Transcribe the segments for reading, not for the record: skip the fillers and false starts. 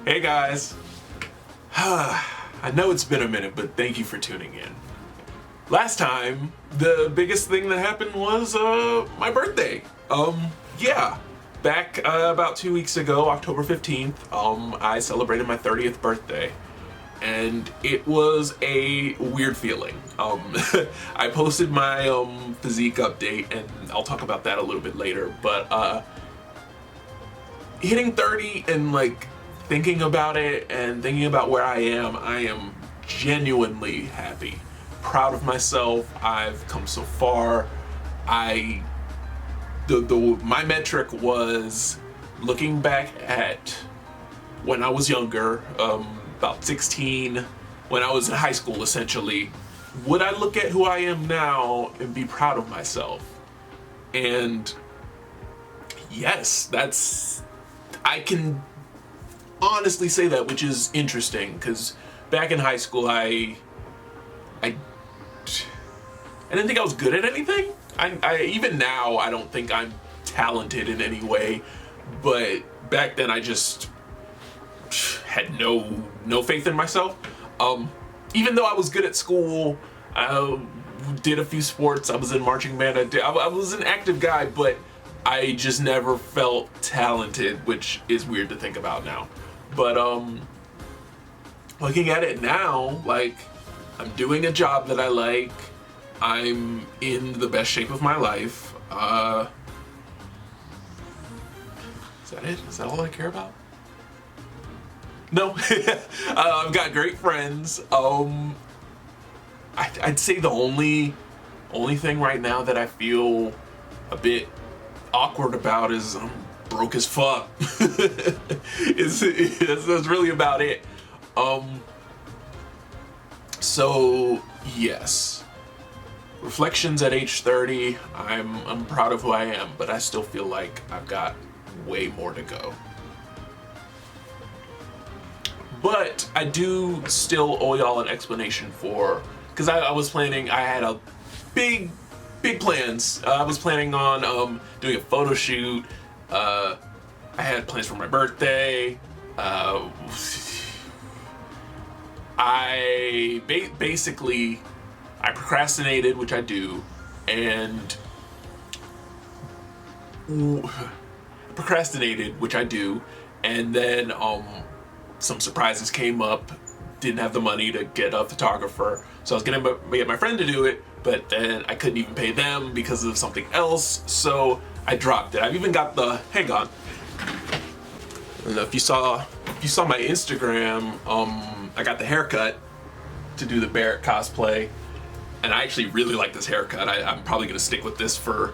Hey guys. I know it's been a minute, but thank you for tuning in. Last time, the biggest thing that happened was my birthday. Yeah. Back about 2 weeks ago, October 15th, I celebrated my 30th birthday. And it was a weird feeling. I posted my physique update, and I'll talk about that a little bit later, but hitting 30 and like thinking about it and thinking about where I am genuinely happy. Proud of myself. I've come so far. My metric was looking back at when I was younger, about 16, when I was in high school essentially, would I look at who I am now and be proud of myself? And yes, I can honestly say that, which is interesting, because back in high school I didn't think I was good at anything. I even now I don't think I'm talented in any way, but back then I just had no faith in myself. Even though I was good at school, I did a few sports, I was in marching band, I was an active guy, but I just never felt talented, which is weird to think about now. But looking at it now, like, I'm doing a job that I like, I'm in the best shape of my life. Is that it? Is that all I care about? No. I've got great friends. I'd say the only thing right now that I feel a bit awkward about is I'm broke as fuck. That's really about it. So yes, reflections at age 30. I'm proud of who I am, but I still feel like I've got way more to go. But I do still owe y'all an explanation because I was planning. I had a big plans. I was planning on doing a photo shoot. I had plans for my birthday. I basically procrastinated, which I do, and then some surprises came up. Didn't have the money to get a photographer, so I was gonna get my friend to do it, but then I couldn't even pay them because of something else, so I dropped it. I've even got hang on. I don't know if you saw my Instagram, I got the haircut to do the Barrett cosplay, and I actually really like this haircut. I'm probably gonna stick with this for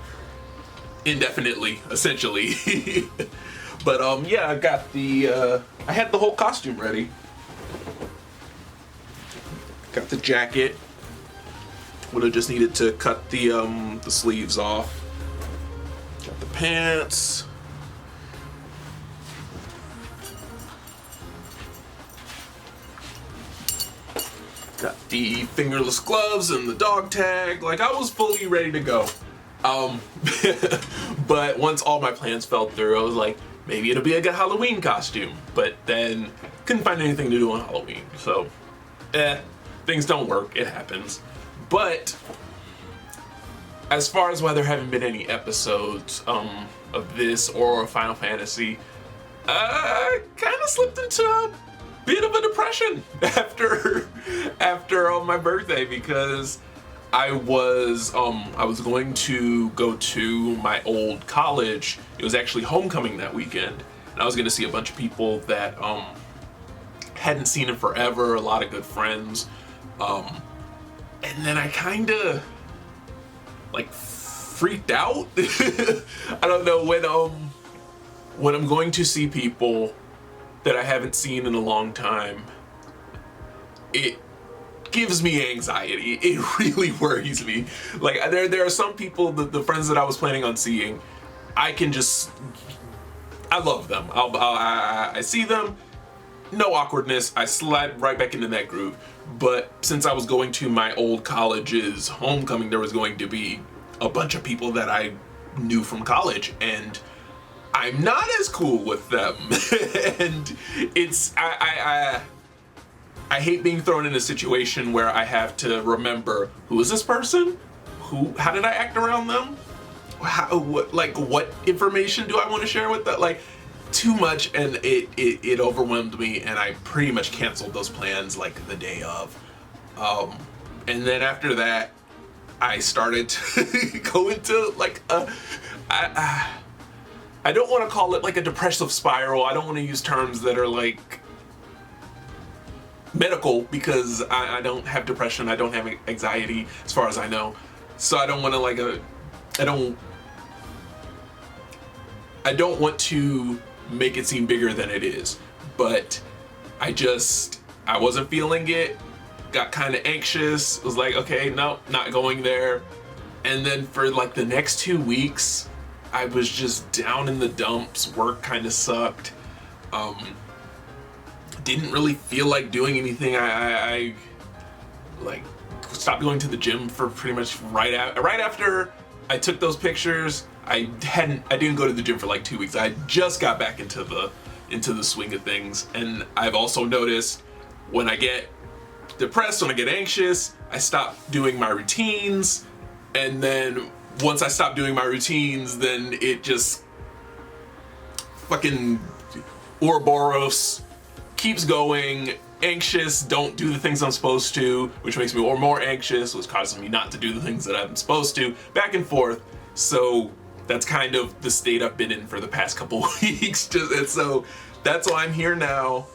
indefinitely, essentially. But yeah, I got I had the whole costume ready. Got the jacket. Would have just needed to cut the sleeves off. Got the pants. Got the fingerless gloves and the dog tag. Like, I was fully ready to go. But once all my plans fell through, I was like, maybe it'll be a good Halloween costume. But then couldn't find anything to do on Halloween. So, things don't work. It happens. But as far as why there haven't been any episodes of this or Final Fantasy, I kind of slipped into a bit of a depression after my birthday, because I was going to go to my old college. It was actually homecoming that weekend, and I was going to see a bunch of people that hadn't seen in forever, a lot of good friends. And then I kind of like freaked out. I don't know, when I'm going to see people that I haven't seen in a long time, it gives me anxiety. It really worries me. Like, there are some people, the friends that I was planning on seeing, I love them. I see them, no awkwardness, I slide right back into that groove. But since I was going to my old college's homecoming, there was going to be a bunch of people that I knew from college, and I'm not as cool with them. And it's, I hate being thrown in a situation where I have to remember, who is this person? How did I act around them? What information do I want to share with that? Like, too much, and it overwhelmed me, and I pretty much canceled those plans like the day of. And then after that, I started to go into like I don't want to call it like a depressive spiral. I don't want to use terms that are like medical, because I don't have depression. I don't have anxiety as far as I know. So I don't want to like I don't want to make it seem bigger than it is. But I wasn't feeling it. Got kind of anxious. Was like, okay, no, not going there. And then for like the next 2 weeks, I was just down in the dumps. Work kind of sucked. Didn't really feel like doing anything. I like stopped going to the gym for pretty much right after I took those pictures. I didn't go to the gym for like 2 weeks. I just got back into the swing of things. And I've also noticed when I get depressed, when I get anxious, I stop doing my routines. And then once I stop doing my routines, then it just fucking Ouroboros keeps going. Anxious, don't do the things I'm supposed to, which makes me more anxious, which causes me not to do the things that I'm supposed to, back and forth. So that's kind of the state I've been in for the past couple weeks. And so that's why I'm here now.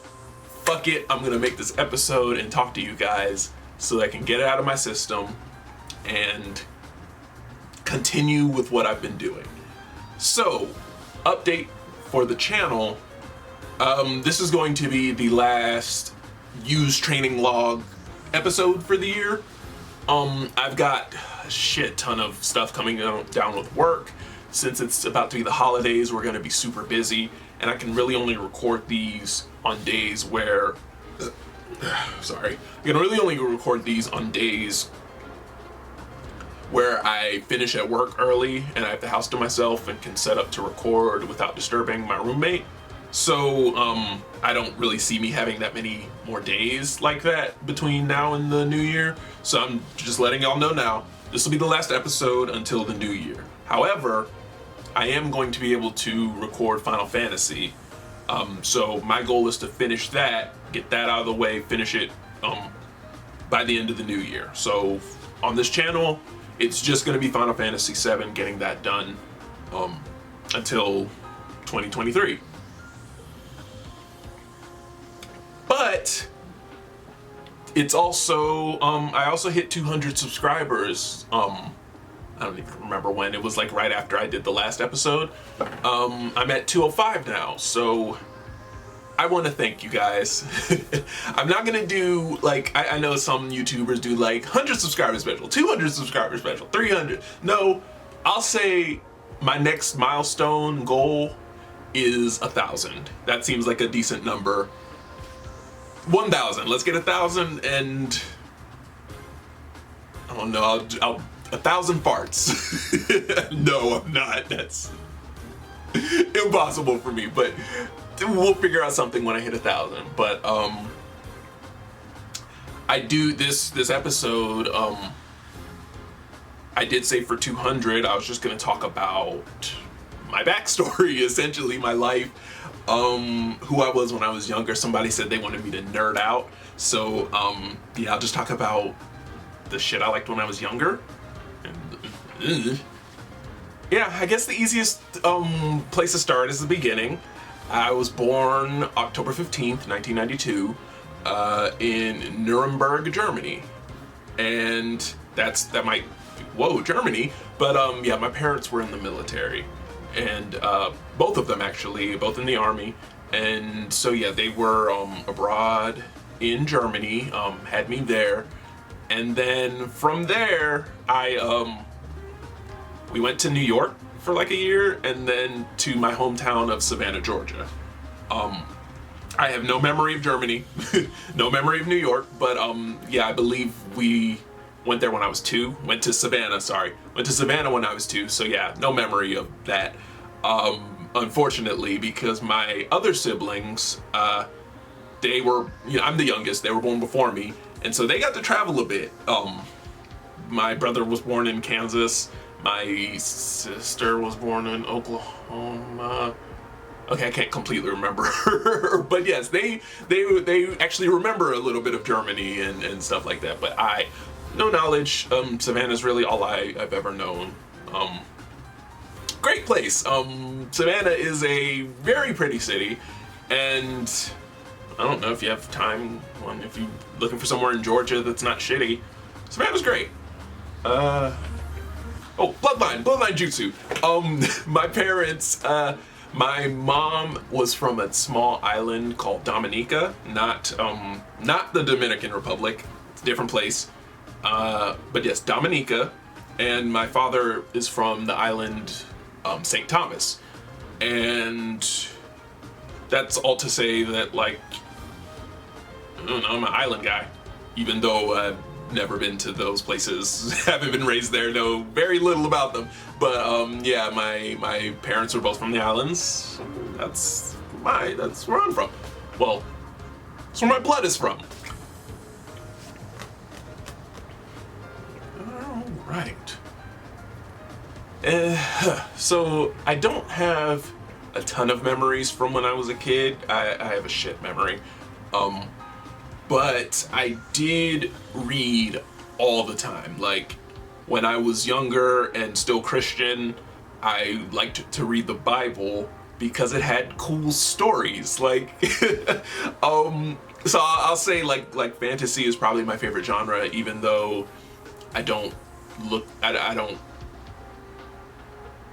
Fuck it, I'm gonna make this episode and talk to you guys so that I can get it out of my system and continue with what I've been doing. So, update for the channel. This is going to be the last used training log episode for the year. I've got a shit ton of stuff coming down with work. Since it's about to be the holidays, we're gonna be super busy, and I can really only record these on days where, I can really only record these on days where I finish at work early and I have the house to myself and can set up to record without disturbing my roommate. So I don't really see me having that many more days like that between now and the new year. So I'm just letting y'all know now, this will be the last episode until the new year. However, I am going to be able to record Final Fantasy. So my goal is to finish that, get that out of the way, finish it by the end of the new year. So on this channel, it's just gonna be Final Fantasy VII, getting that done until 2023. But it's also, I also hit 200 subscribers. I don't even remember when. It was like right after I did the last episode. I'm at 205 now, so I want to thank you guys. I'm not gonna do like, I know some YouTubers do like 100 subscriber special, 200 subscriber special, 300. No, I'll say my next milestone goal is 1,000. That seems like a decent number. 1,000. Let's get 1,000, and I don't know. I'll 1,000 farts. No, I'm not. That's impossible for me. But we'll figure out something when I hit 1,000. But I do this episode. I did say for 200, I was just gonna talk about my backstory, essentially my life, who I was when I was younger. Somebody said they wanted me to nerd out, so yeah, I'll just talk about the shit I liked when I was younger. And, yeah, I guess the easiest place to start is the beginning. I was born October 15th, 1992, in Nuremberg, Germany, and that might, whoa, Germany, but yeah, my parents were in the military, and both of them actually, both in the army, and so yeah, they were abroad in Germany, had me there, and then from there, we went to New York for like a year, and then to my hometown of Savannah, Georgia. I have no memory of Germany, no memory of New York, but yeah, I believe we went there when I was 2. Went to Savannah when I was 2, so yeah, no memory of that. unfortunately, because my other siblings, they were, I'm the youngest, they were born before me, and so they got to travel a bit. My brother was born in Kansas, my sister was born in Oklahoma. Okay, I can't completely remember, but yes, they actually remember a little bit of Germany and stuff like that. But no knowledge. Savannah's really all I've ever known. Great place. Savannah is a very pretty city, and I don't know if you have time, if you're looking for somewhere in Georgia that's not shitty, Savannah's great. Oh, Bloodline Jutsu. My parents, my mom was from a small island called Dominica, not the Dominican Republic. It's a different place. But yes, Dominica, and my father is from the island St. Thomas, and that's all to say that, like, I don't know, I'm an island guy, even though I've never been to those places, haven't been raised there, know very little about them. But yeah, my parents are both from the islands. That's where I'm from. Well, that's where my blood is from. All right. So I don't have a ton of memories from when I was a kid. I have a shit memory. But I did read all the time. Like, when I was younger and still Christian, I liked to read the Bible because it had cool stories. Like, so I'll say like fantasy is probably my favorite genre, even though I don't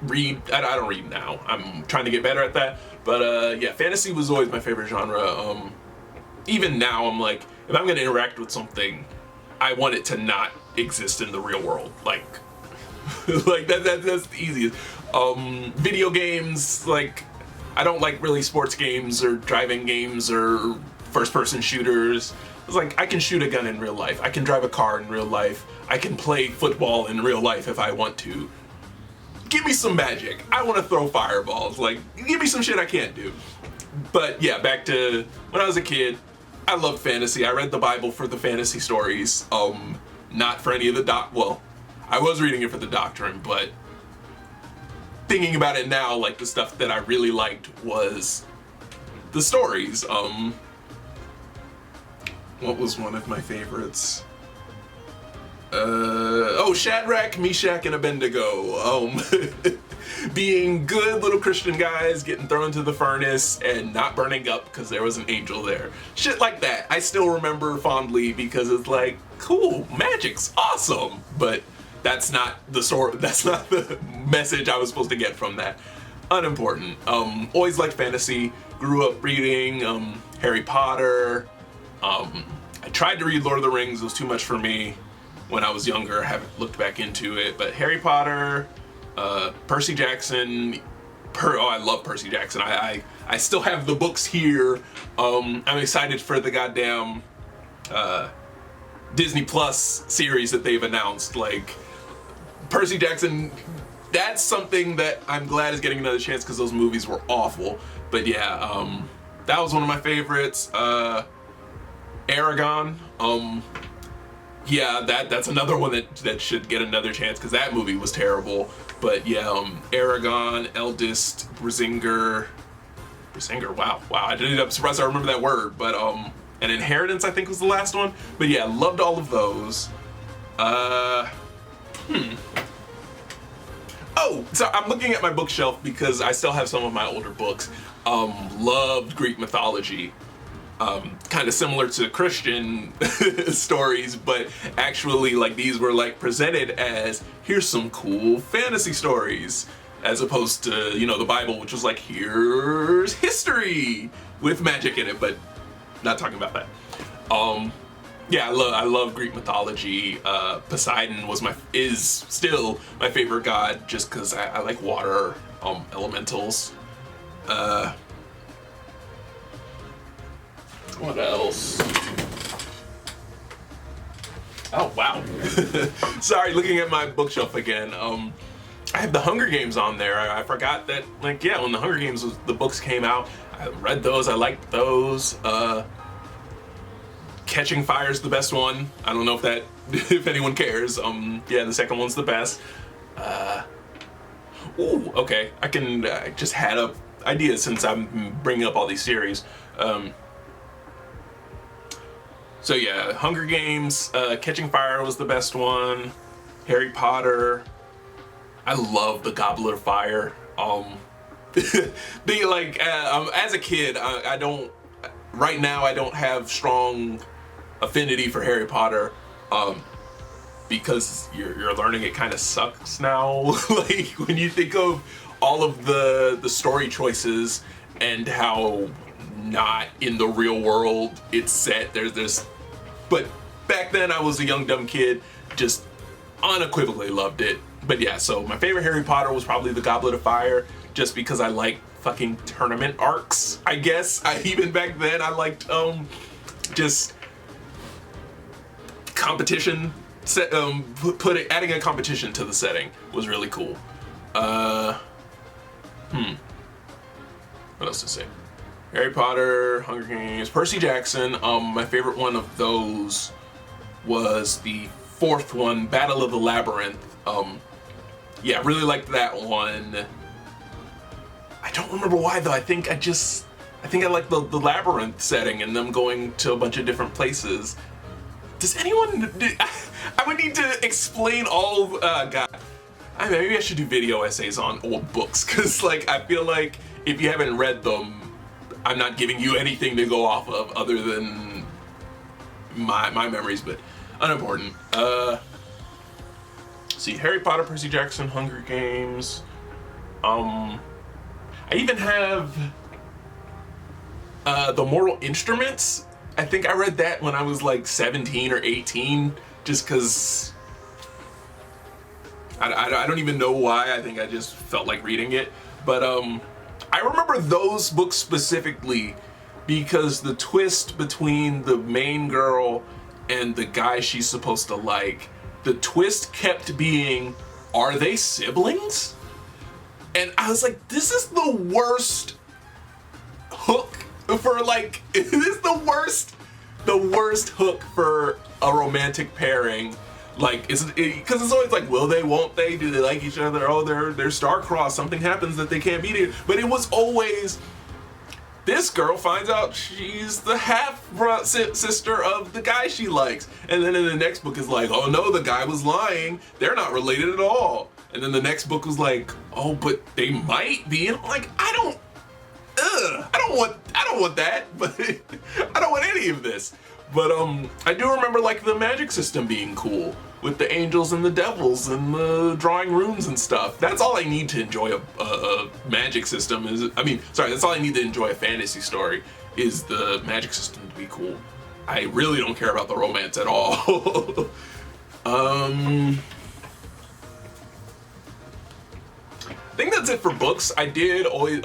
read now. I'm trying to get better at that. But yeah, fantasy was always my favorite genre. Even now, I'm like, if I'm gonna interact with something, I want it to not exist in the real world. Like, like that's the easiest. Video games, like, I don't like really sports games or driving games or first-person shooters. It's like, I can shoot a gun in real life. I can drive a car in real life. I can play football in real life if I want to. Give me some magic. I want to throw fireballs. Like, give me some shit I can't do. But yeah, back to when I was a kid, I loved fantasy. I read the Bible for the fantasy stories, not for any of the well, I was reading it for the doctrine, but thinking about it now, like, the stuff that I really liked was the stories. What was one of my favorites? Shadrach, Meshach, and Abednego. Being good little Christian guys, getting thrown into the furnace and not burning up because there was an angel there. Shit like that. I still remember fondly because it's like, cool, magic's awesome. But that's not the that's not the message I was supposed to get from that. Unimportant. Always liked fantasy. Grew up reading Harry Potter. I tried to read Lord of the Rings. It was too much for me when I was younger. I haven't looked back into it. But Harry Potter, Percy Jackson. I love Percy Jackson. I still have the books here. I'm excited for the goddamn Disney Plus series that they've announced. Like, Percy Jackson, that's something that I'm glad is getting another chance because those movies were awful. But yeah, that was one of my favorites. Aragon. Yeah, that's another one that should get another chance because that movie was terrible. But yeah, Aragon, Eldest, Brisingar, wow, I'm surprised I remember that word. But and Inheritance, I think, was the last one. But yeah, loved all of those. Oh, so I'm looking at my bookshelf because I still have some of my older books. Loved Greek mythology. Kind of similar to Christian stories, but actually, like, these were like presented as, here's some cool fantasy stories, as opposed to, you know, the Bible, which was like, here's history with magic in it, but not talking about that. Yeah, I love Greek mythology. Poseidon is still my favorite god, just because I like water elementals. What else? Oh, wow. Sorry, looking at my bookshelf again. I have the Hunger Games on there. I forgot that, like, yeah, when the Hunger Games the books came out, I read those. I liked those. Catching Fire's the best one. I don't know if that if anyone cares. Yeah, the second one's the best. Ooh, okay. I can just had up ideas since I'm bringing up all these series. So yeah, Hunger Games, Catching Fire was the best one. Harry Potter. I love the Goblet of Fire. As a kid, I don't. Right now, I don't have strong affinity for Harry Potter, because you're learning it kind of sucks now. Like when you think of all of the story choices and how not in the real world it's set. There's, but back then I was a young dumb kid, just unequivocally loved it. But yeah, so my favorite Harry Potter was probably the Goblet of Fire, just because I like fucking tournament arcs, I guess. Even back then I liked just competition set, adding a competition to the setting was really cool. What else to say? Harry Potter, Hunger Games, Percy Jackson. My favorite one of those was the fourth one, Battle of the Labyrinth. Yeah, I really liked that one. I don't remember why though. I think I like the labyrinth setting and them going to a bunch of different places. Does anyone? I would need to explain all of. God, maybe I should do video essays on old books, because like I feel like if you haven't read them, I'm not giving you anything to go off of other than my memories, but unimportant. See, Harry Potter, Percy Jackson, Hunger Games. I even have the Mortal Instruments. I think I read that when I was like 17 or 18, just because I don't even know why. I think I just felt like reading it. But I remember those books specifically because the twist between the main girl and the guy she's supposed to like, the twist kept being, are they siblings? And I was like, this is the worst hook for like, this is the worst hook for a romantic pairing. Like, because it's always like, will they, won't they, do they like each other? Oh, they're star-crossed, something happens that they can't beat it. But it was always, this girl finds out she's the half sister of the guy she likes. And then in the next book is like, oh no, the guy was lying. They're not related at all. And then the next book was like, oh, but they might be. And I'm like, I don't want that, but I don't want any of this. But I do remember like the magic system being cool with the angels and the devils and the drawing runes and stuff. That's all I need to enjoy a magic system. That's all I need to enjoy a fantasy story is the magic system to be cool. I really don't care about the romance at all. I think that's it for books. I did always,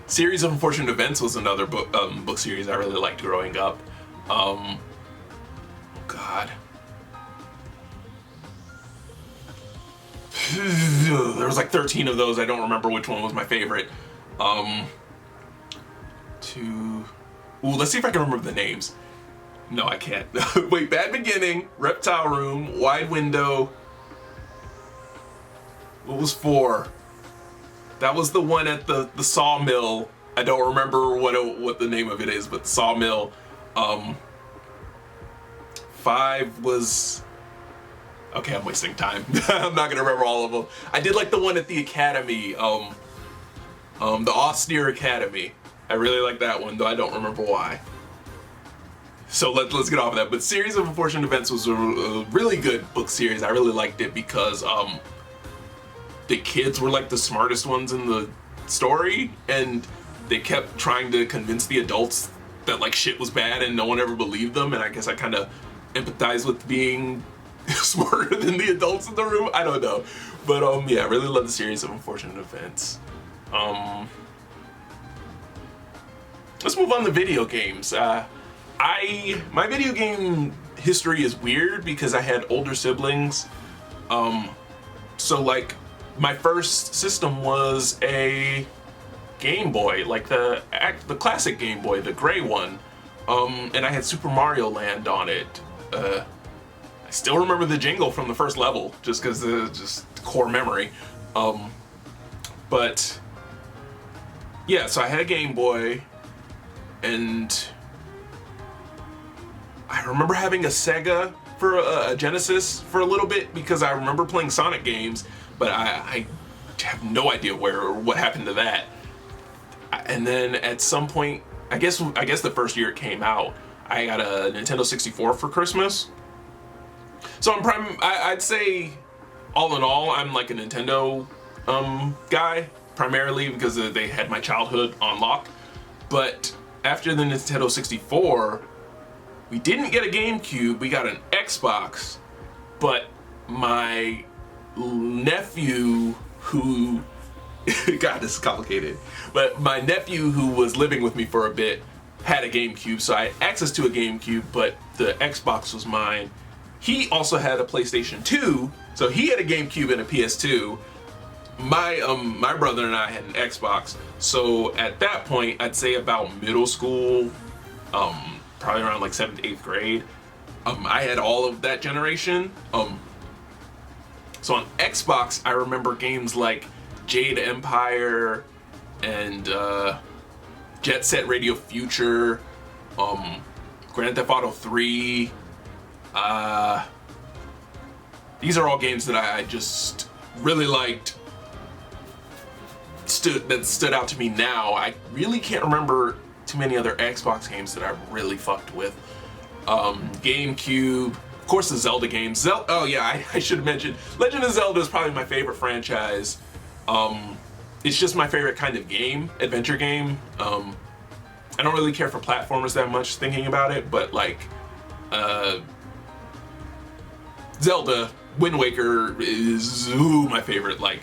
Series of Unfortunate Events was another book series I really liked growing up. Oh God. There was like 13 of those. I don't remember which one was my favorite. Let's see if I can remember the names. No, I can't. Wait, Bad Beginning, Reptile Room, Wide Window. What was 4? That was the one at the sawmill. I don't remember what the name of it is, but sawmill. 5 was... Okay, I'm wasting time. I'm not gonna remember all of them. I did like the one at the academy, the Austere Academy. I really like that one, though I don't remember why. So let's get off of that. But Series of Unfortunate Events was a really good book series. I really liked it because the kids were like the smartest ones in the story, and they kept trying to convince the adults that like shit was bad and no one ever believed them. And I guess I kind of empathize with being smarter than the adults in the room. I don't know, but yeah, I really love the Series of Unfortunate Events. Let's move on to video games. My video game history is weird because I had older siblings. So like my first system was a Game Boy, like the classic Game Boy, the gray one, and I had Super Mario Land on it. I still remember the jingle from the first level, just because just core memory. But yeah, so I had a Game Boy, and I remember having a Sega for a Genesis for a little bit, because I remember playing Sonic games, but I have no idea what happened to that. And then at some point, I guess the first year it came out, I got a Nintendo 64 for Christmas. So I'd say, all in all, I'm like a Nintendo guy, primarily because they had my childhood on lock. But after the Nintendo 64, we didn't get a GameCube, we got an Xbox. But my nephew who, God, this is complicated. But my nephew who was living with me for a bit had a GameCube, so I had access to a GameCube, but the Xbox was mine. He also had a PlayStation 2, so he had a GameCube and a PS2. My brother and I had an Xbox. So at that point, I'd say about middle school, probably around like 7th, 8th grade, I had all of that generation. So on Xbox, I remember games like Jade Empire and Jet Set Radio Future, Grand Theft Auto 3. These are all games that I just really liked, that stood out to me now. I really can't remember too many other Xbox games that I really fucked with. GameCube, of course the Zelda games. Oh yeah, I should have mentioned, Legend of Zelda is probably my favorite franchise. It's just my favorite kind of game, adventure game. I don't really care for platformers that much, thinking about it, but like, Zelda, Wind Waker is my favorite. Like,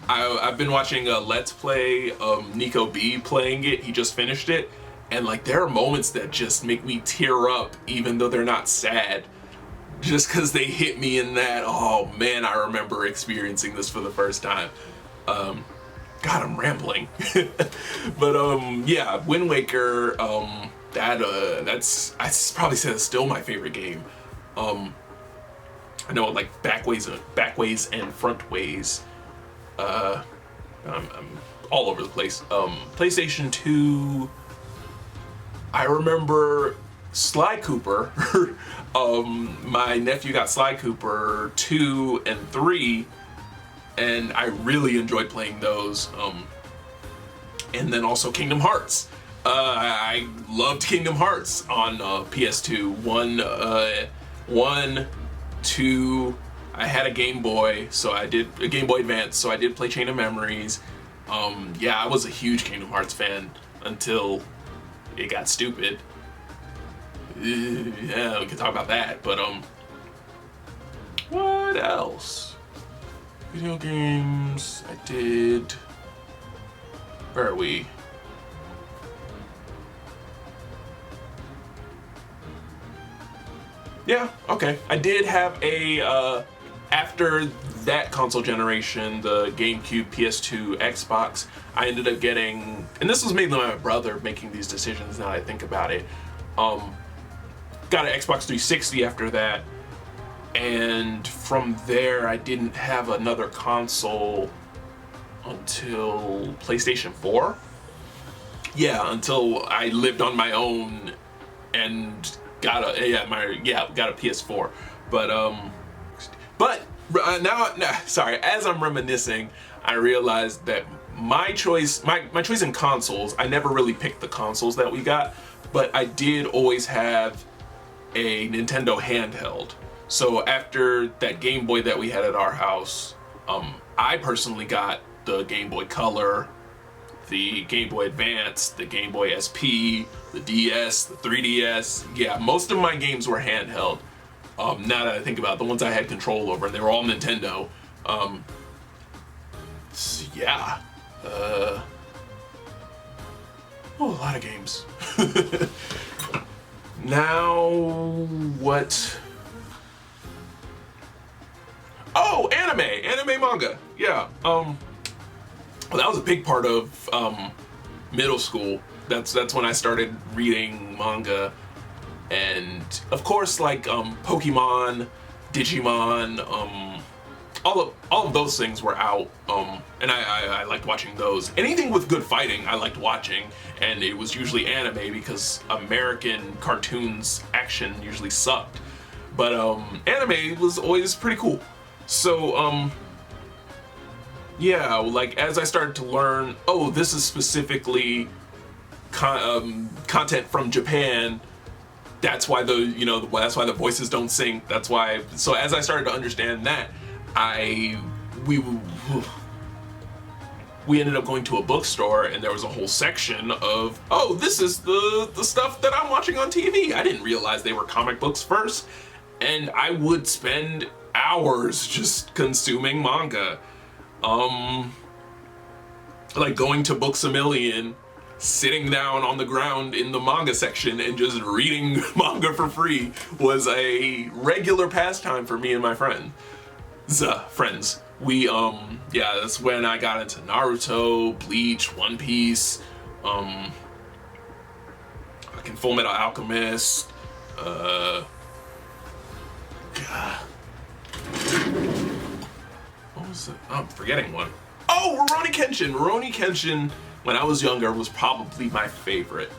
I've been watching a Let's Play of Nico B playing it. He just finished it, and like there are moments that just make me tear up, even though they're not sad, just because they hit me in that, oh man, I remember experiencing this for the first time. God, I'm rambling. But yeah, Wind Waker, that's I'd probably say it's still my favorite game. I know, like backways and frontways. I'm all over the place. PlayStation 2, I remember Sly Cooper. My nephew got Sly Cooper 2 and 3, and I really enjoyed playing those. And then also Kingdom Hearts. I loved Kingdom Hearts on PS2. 1, 2. I had a Game Boy, so I did a Game Boy Advance, so I did play Chain of Memories. Yeah, I was a huge Kingdom Hearts fan until it got stupid. Yeah, we can talk about that, but what else? Video games, I did. Where are we? Yeah, okay. I did have a, after that console generation, the GameCube, PS2, Xbox, I ended up getting, and this was mainly my brother making these decisions now that I think about it, got an Xbox 360 after that, and from there I didn't have another console until PlayStation 4. Yeah, until I lived on my own and got a PS4. But sorry, as I'm reminiscing, I realized that my choice in consoles, I never really picked the consoles that we got, but I did always have a Nintendo handheld. So after that Game Boy that we had at our house, I personally got the Game Boy Color, the Game Boy Advance, the Game Boy SP, the DS, the 3DS. Yeah, most of my games were handheld. Now that I think about it, the ones I had control over, and they were all Nintendo. So yeah. Oh, a lot of games. Now, what? Oh, anime! anime manga. Yeah. Well, that was a big part of middle school. That's when I started reading manga, and of course, like Pokemon, Digimon, all of those things were out, and I liked watching those. Anything with good fighting, I liked watching, and it was usually anime because American cartoons action usually sucked. But anime was always pretty cool. So yeah, like as I started to learn, oh, this is specifically content from Japan. That's why that's why the voices don't sync. That's why. So as I started to understand that, we ended up going to a bookstore, and there was a whole section of, oh, this is the stuff that I'm watching on TV. I didn't realize they were comic books first, and I would spend hours just consuming manga. Like going to Books A Million, sitting down on the ground in the manga section and just reading manga for free was a regular pastime for me and my friends. We yeah, that's when I got into Naruto, Bleach, One Piece, fucking Full Metal Alchemist, what was it? I'm forgetting one. Oh, Rurouni Kenshin! Rurouni Kenshin, when I was younger, was probably my favorite.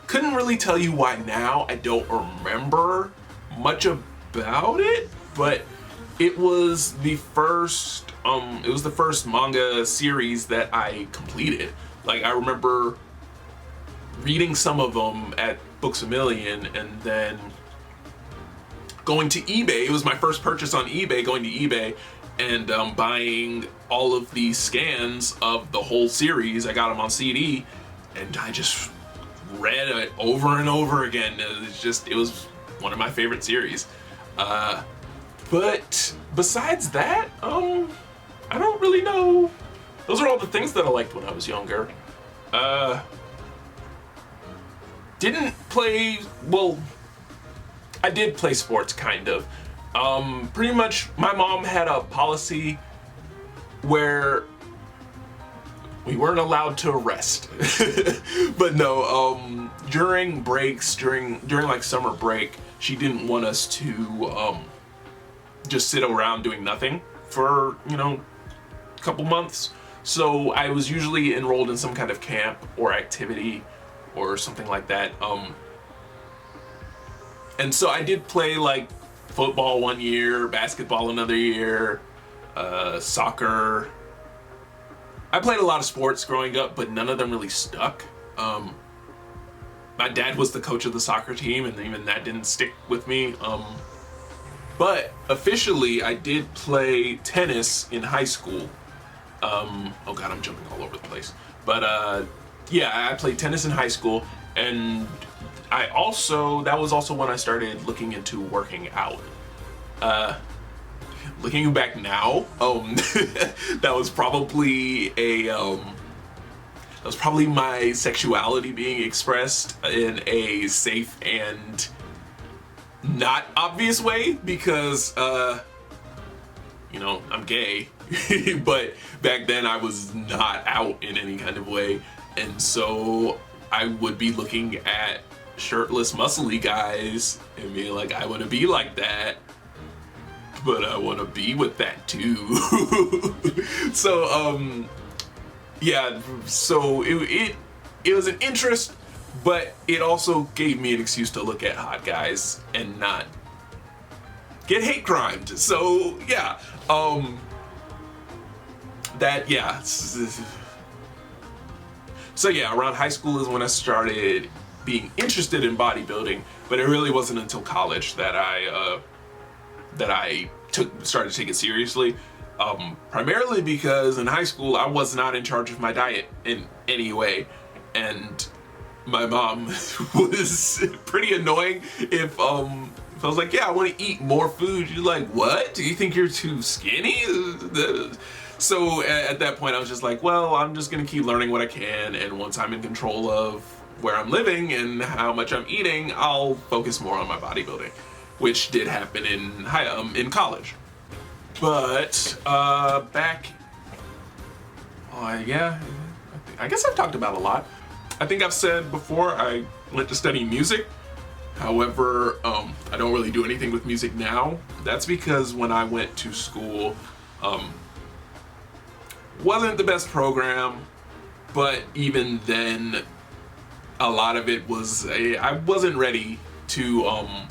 Couldn't really tell you why now. I don't remember much about it, but it was the first manga series that I completed. Like, I remember reading some of them at Books A Million, and then going to eBay. It was my first purchase on eBay, going to eBay and Buying all of the scans of the whole series. I got them on CD, and I just read it over and over again. It was one of my favorite series. But besides that, I don't really know. Those are all the things that I liked when I was younger. Didn't play, well, I did play sports, kind of. Pretty much, my mom had a policy where we weren't allowed to rest. But no, during breaks, during like summer break, she didn't want us to just sit around doing nothing for, a couple months. So I was usually enrolled in some kind of camp or activity or something like that. And so I did play like football one year, basketball another year, soccer. I played a lot of sports growing up, but none of them really stuck. My dad was the coach of the soccer team, and even that didn't stick with me. But officially, I did play tennis in high school. Oh god, I'm jumping all over the place. But yeah, I played tennis in high school, and that was also when I started looking into working out. Looking back now, that was probably my sexuality being expressed in a safe and not obvious way, because I'm gay. But back then I was not out in any kind of way, and so I would be looking at shirtless, muscly guys and being like, I want to be like that, but I want to be with that too. So yeah, so it was an interest, but it also gave me an excuse to look at hot guys and not get hate crimed. So yeah, so yeah, around high school is when I started being interested in bodybuilding, but it really wasn't until college that I started to take it seriously. Primarily because in high school I was not in charge of my diet in any way, and my mom was pretty annoying if I was like, yeah, I want to eat more food. You're like, what? Do you think you're too skinny? So at that point I was just like, well, I'm just gonna keep learning what I can, and once I'm in control of where I'm living and how much I'm eating, I'll focus more on my bodybuilding, which did happen in college. But back, yeah, I guess I've talked about a lot. I think I've said before I went to study music. However, I don't really do anything with music now. That's because when I went to school, wasn't the best program, but even then, a lot of it was I wasn't ready to, what am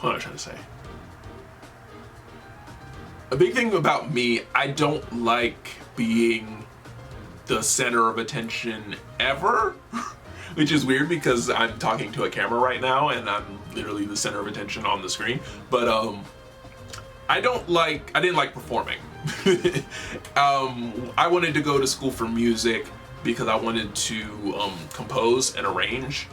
I trying to say? A big thing about me, I don't like being the center of attention ever, which is weird because I'm talking to a camera right now and I'm literally the center of attention on the screen. But I didn't like performing. I wanted to go to school for music because I wanted to compose and arrange,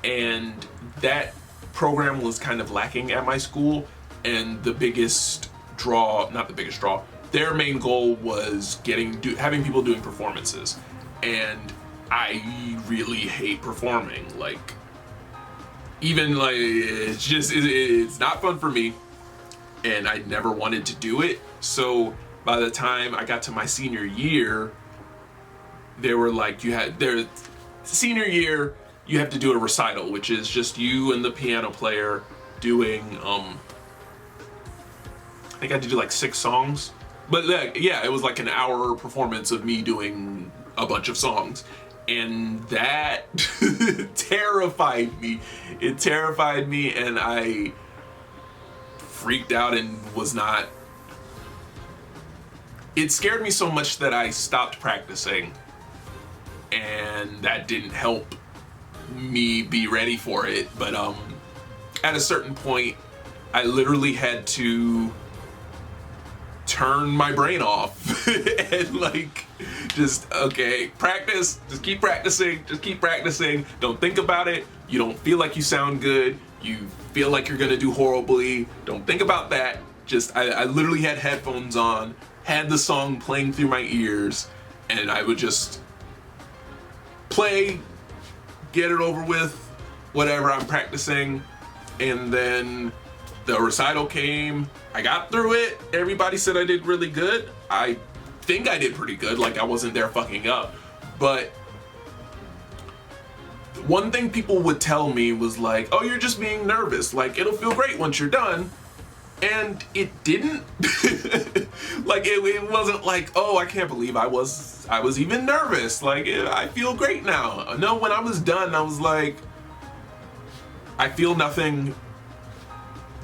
and that program was kind of lacking at my school. And the biggest draw, not the biggest draw, their main goal was having people doing performances, and I really hate performing. Like, even like it's not fun for me, and I never wanted to do it. So by the time I got to my senior year, they were like, senior year you have to do a recital, which is just you and the piano player doing I think I had to do like 6 songs. But yeah, it was like an hour performance of me doing a bunch of songs. And that terrified me. It terrified me, and I freaked out and was not... It scared me so much that I stopped practicing. And that didn't help me be ready for it. But at a certain point, I literally had to turn my brain off and like just practice, just keep practicing, don't think about it. You don't feel like you sound good, you feel like you're gonna do horribly, don't think about that. Just I literally had headphones on, had the song playing through my ears, and I would just play, get it over with, whatever I'm practicing. And then the recital came, I got through it, everybody said I did really good. I think I did pretty good, like I wasn't there fucking up. But one thing people would tell me was like, oh, you're just being nervous, like it'll feel great once you're done. And it didn't. Like it wasn't like, oh, I can't believe I was even nervous, like I feel great now. No, when I was done, I was like, I feel nothing,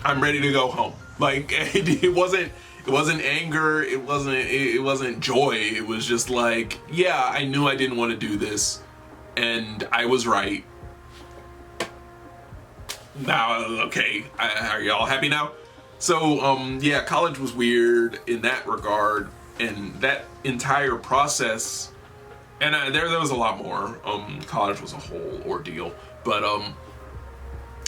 I'm ready to go home. Like it wasn't anger, it wasn't joy. It was just like, yeah, I knew I didn't want to do this, and I was right. Now, okay, are y'all happy now? So yeah, college was weird in that regard, and that entire process, and there was a lot more. College was a whole ordeal, but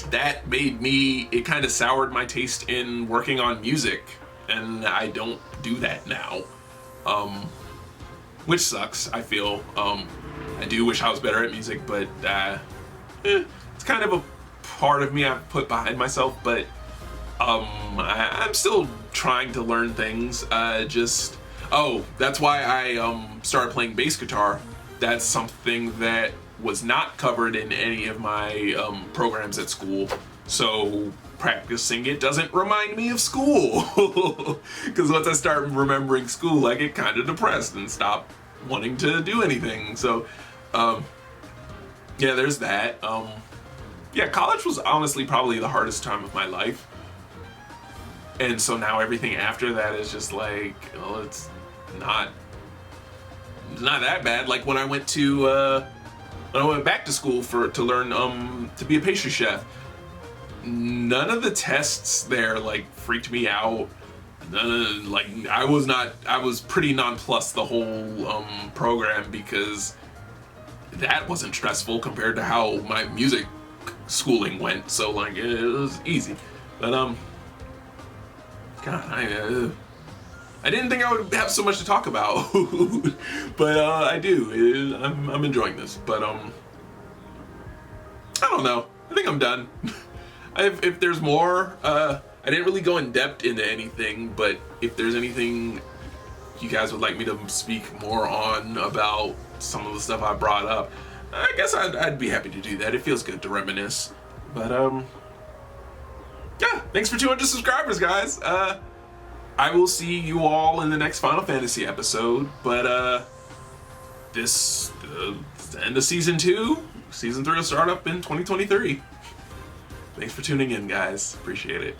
that made me, it kind of soured my taste in working on music, and I don't do that now, which sucks, I feel. I do wish I was better at music, but it's kind of a part of me I've put behind myself, but I'm still trying to learn things. That's why I started playing bass guitar. That's something that was not covered in any of my programs at school, so practicing it doesn't remind me of school. Because once I start remembering school, I get kind of depressed and stop wanting to do anything. So yeah, there's that. Yeah, college was honestly probably the hardest time of my life, and so now everything after that is just like, well, it's not that bad. Like when I went back to school to learn to be a pastry chef, none of the tests there like freaked me out. I was pretty nonplussed the whole program, because that wasn't stressful compared to how my music schooling went. So like it was easy. But God, I didn't think I would have so much to talk about, but I do. I'm enjoying this, but I don't know. I think I'm done. If there's more, I didn't really go in depth into anything, but if there's anything you guys would like me to speak more on about some of the stuff I brought up, I guess I'd be happy to do that. It feels good to reminisce. But yeah, thanks for 200 subscribers, guys. I will see you all in the next Final Fantasy episode. But this the end of season 2. Season 3 will start up in 2023. Thanks for tuning in, guys. Appreciate it.